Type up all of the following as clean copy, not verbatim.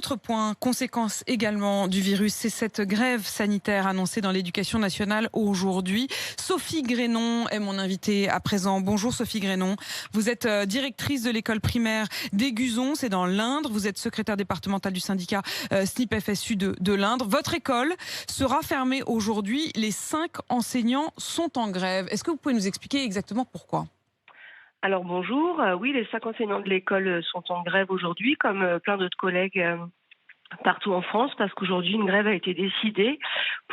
Autre point, conséquence également du virus, c'est cette grève sanitaire annoncée dans l'éducation nationale aujourd'hui. Sophie Grénon est mon invitée à présent. Bonjour Sophie Grénon. Vous êtes directrice de l'école primaire d'Aiguzon, c'est dans l'Indre. Vous êtes secrétaire départementale du syndicat SNIP FSU de l'Indre. Votre école sera fermée aujourd'hui. Les 5 enseignants sont en grève. Est-ce que vous pouvez nous expliquer exactement pourquoi ? Alors bonjour, oui, les 5 enseignants de l'école sont en grève aujourd'hui, comme plein d'autres collègues partout en France, parce qu'aujourd'hui une grève a été décidée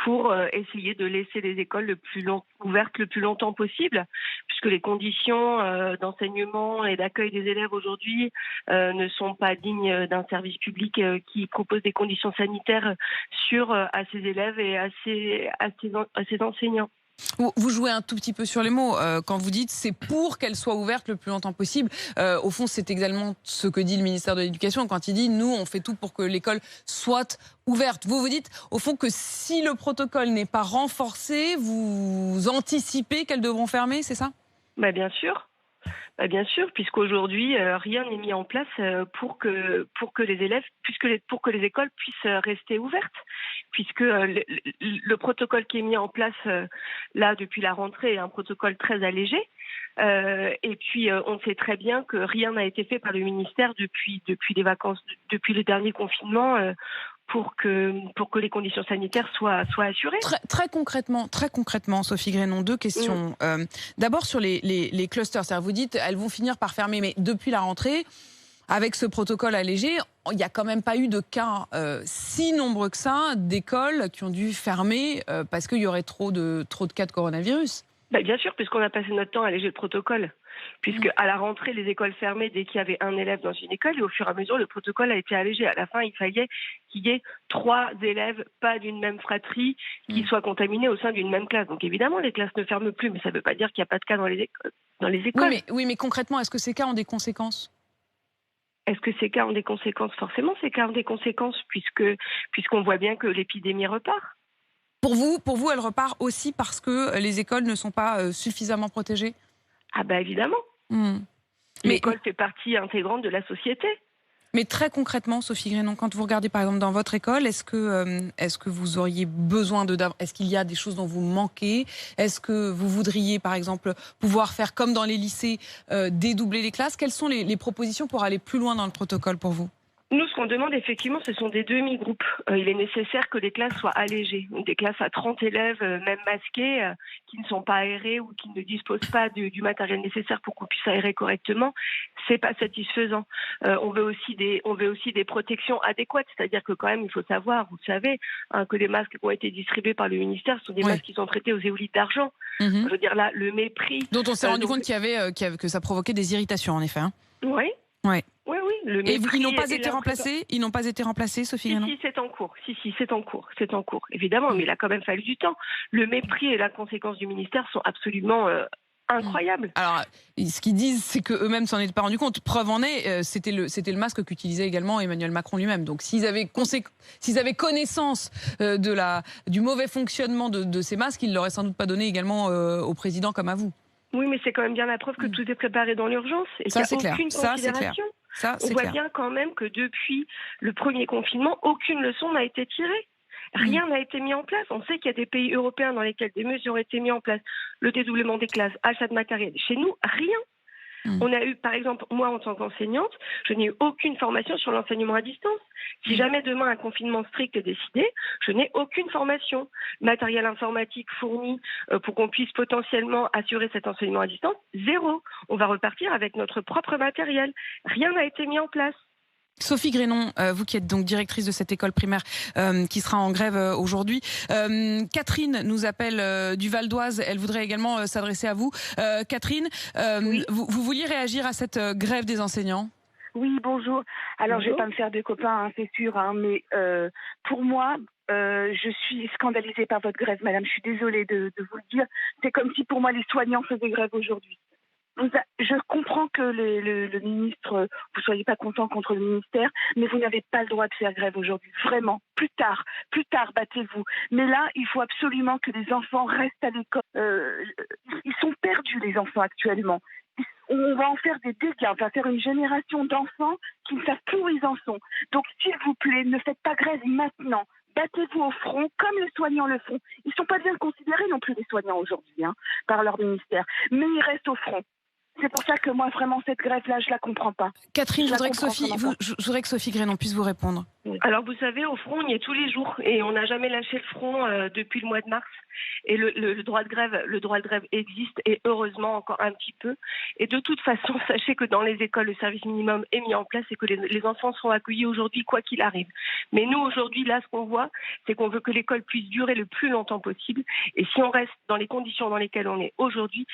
pour essayer de laisser les écoles ouvertes le plus longtemps possible, puisque les conditions d'enseignement et d'accueil des élèves aujourd'hui ne sont pas dignes d'un service public qui propose des conditions sanitaires sûres à ses élèves et à ses enseignants. Vous jouez un tout petit peu sur les mots quand vous dites c'est pour qu'elle soit ouverte le plus longtemps possible. Au fond, c'est également ce que dit le ministère de l'Éducation quand il dit nous, on fait tout pour que l'école soit ouverte. Vous dites au fond que si le protocole n'est pas renforcé, vous anticipez qu'elles devront fermer, c'est ça ? Bien sûr. Bien sûr, puisqu'aujourd'hui, rien n'est mis en place pour que les élèves, pour que les écoles puissent rester ouvertes. Puisque le protocole qui est mis en place là depuis la rentrée est un protocole très allégé. Et puis, on sait très bien que rien n'a été fait par le ministère depuis les vacances, depuis le dernier confinement. Pour que les conditions sanitaires soient assurées. Très concrètement, Sophie Grénon, 2 questions. D'abord sur les clusters, c'est-à-dire vous dites elles vont finir par fermer, mais depuis la rentrée, avec ce protocole allégé, il n'y a quand même pas eu de cas si nombreux que ça d'écoles qui ont dû fermer parce qu'il y aurait trop de cas de coronavirus. Bien sûr, puisqu'on a passé notre temps à alléger le protocole. Puisque à la rentrée, les écoles fermaient dès qu'il y avait un élève dans une école et au fur et à mesure, le protocole a été allégé. À la fin, il fallait qu'il y ait 3 élèves, pas d'une même fratrie, qui soient contaminés au sein d'une même classe. Donc évidemment, les classes ne ferment plus, mais ça ne veut pas dire qu'il n'y a pas de cas dans les écoles. Oui, mais concrètement, est-ce que ces cas ont des conséquences ? Est-ce que ces cas ont des conséquences ? Forcément, ces cas ont des conséquences puisqu'on voit bien que l'épidémie repart. Pour vous, elle repart aussi parce que les écoles ne sont pas suffisamment protégées ? Évidemment. L'école fait partie intégrante de la société. Mais très concrètement, Sophie Grénon, quand vous regardez par exemple dans votre école, est-ce que vous auriez besoin est-ce qu'il y a des choses dont vous manquez ? Est-ce que vous voudriez par exemple pouvoir faire comme dans les lycées, dédoubler les classes ? Quelles sont les propositions pour aller plus loin dans le protocole pour vous ? Nous, ce qu'on demande effectivement, ce sont des demi-groupes. Il est nécessaire que les classes soient allégées. Des classes à 30 élèves, même masqués, qui ne sont pas aérés ou qui ne disposent pas du matériel nécessaire pour qu'on puisse aérer correctement, c'est pas satisfaisant. On veut aussi des protections adéquates, c'est-à-dire que quand même, il faut savoir, vous le savez, que les masques qui ont été distribués par le ministère sont des masques qui sont traités aux éolites d'argent. Je veux dire là, le mépris. Dont on s'est rendu compte que ça provoquait des irritations, en effet. Oui. Ouais. Oui. Et ils n'ont pas été remplacés ? Ils n'ont pas été remplacés, Sophie Grénon ? Si, c'est en cours. C'est en cours. Évidemment, mais il a quand même fallu du temps. Le mépris et la conséquence du ministère sont absolument incroyables. Alors, ce qu'ils disent, c'est qu'eux-mêmes s'en étaient pas rendu compte. Preuve en est, c'était le masque qu'utilisait également Emmanuel Macron lui-même. Donc, s'ils avaient connaissance du mauvais fonctionnement de ces masques, ils ne l'auraient sans doute pas donné également au président comme à vous. Oui, mais c'est quand même bien la preuve que tout est préparé dans l'urgence et qu'il n'y a aucune considération. On voit bien quand même que depuis le premier confinement, aucune leçon n'a été tirée. Rien n'a été mis en place. On sait qu'il y a des pays européens dans lesquels des mesures ont été mises en place. Le dédoublement des classes, achat de matériel. Chez nous, rien. On a eu, par exemple, moi en tant qu'enseignante, je n'ai eu aucune formation sur l'enseignement à distance. Si jamais demain un confinement strict est décidé, je n'ai aucune formation. Matériel informatique fourni pour qu'on puisse potentiellement assurer cet enseignement à distance, 0. On va repartir avec notre propre matériel. Rien n'a été mis en place. Sophie Grénon, vous qui êtes donc directrice de cette école primaire qui sera en grève aujourd'hui. Catherine nous appelle du Val d'Oise. Elle voudrait également s'adresser à vous. Catherine, oui. vous vouliez réagir à cette grève des enseignants ? Oui, bonjour. Alors, je ne vais pas me faire de copains, c'est sûr, mais pour moi, je suis scandalisée par votre grève, madame. Je suis désolée de vous le dire. C'est comme si pour moi, les soignants faisaient grève aujourd'hui. Je comprends que le ministre, vous ne soyez pas content contre le ministère, mais vous n'avez pas le droit de faire grève aujourd'hui. Vraiment. Plus tard, battez-vous. Mais là, il faut absolument que les enfants restent à l'école. Ils sont perdus, les enfants, actuellement. Ils on va en faire des dégâts, on va faire une génération d'enfants qui ne savent plus où ils en sont. Donc, s'il vous plaît, ne faites pas grève maintenant. Battez-vous au front, comme les soignants le font. Ils ne sont pas bien considérés non plus, les soignants, aujourd'hui, par leur ministère. Mais ils restent au front. C'est pour ça que moi, vraiment, cette grève-là, je la comprends pas. Catherine, je voudrais que Sophie Grénon puisse vous répondre. Alors, vous savez, au front, on y est tous les jours. Et on n'a jamais lâché le front depuis le mois de mars. Et le droit de grève existe, et heureusement encore un petit peu. Et de toute façon, sachez que dans les écoles, le service minimum est mis en place et que les enfants sont accueillis aujourd'hui, quoi qu'il arrive. Mais nous, aujourd'hui, là, ce qu'on voit, c'est qu'on veut que l'école puisse durer le plus longtemps possible. Et si on reste dans les conditions dans lesquelles on est aujourd'hui,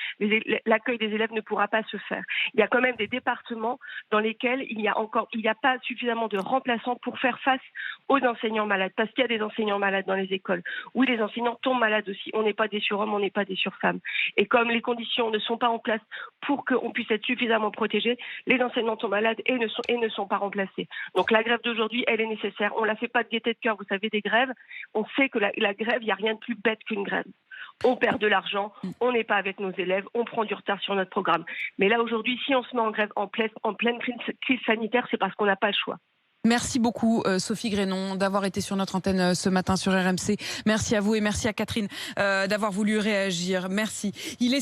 l'accueil des élèves ne pourra pas se faire. Il y a quand même des départements dans lesquels il n'y a pas suffisamment de remplaçants pour faire face aux enseignants malades. Parce qu'il y a des enseignants malades dans les écoles. Oui, les enseignants tombent malades aussi. On n'est pas des surhommes, on n'est pas des surfemmes. Et comme les conditions ne sont pas en place pour qu'on puisse être suffisamment protégés, les enseignants tombent malades et ne sont pas remplacés. Donc la grève d'aujourd'hui, elle est nécessaire. On ne la fait pas de gaieté de cœur, vous savez, des grèves. On sait que la grève, il n'y a rien de plus bête qu'une grève. On perd de l'argent, on n'est pas avec nos élèves, on prend du retard sur notre programme. Mais là, aujourd'hui, si on se met en grève en pleine crise sanitaire, c'est parce qu'on n'a pas le choix. Merci beaucoup Sophie Grénon d'avoir été sur notre antenne ce matin sur RMC. Merci à vous et merci à Catherine d'avoir voulu réagir. Merci. Il est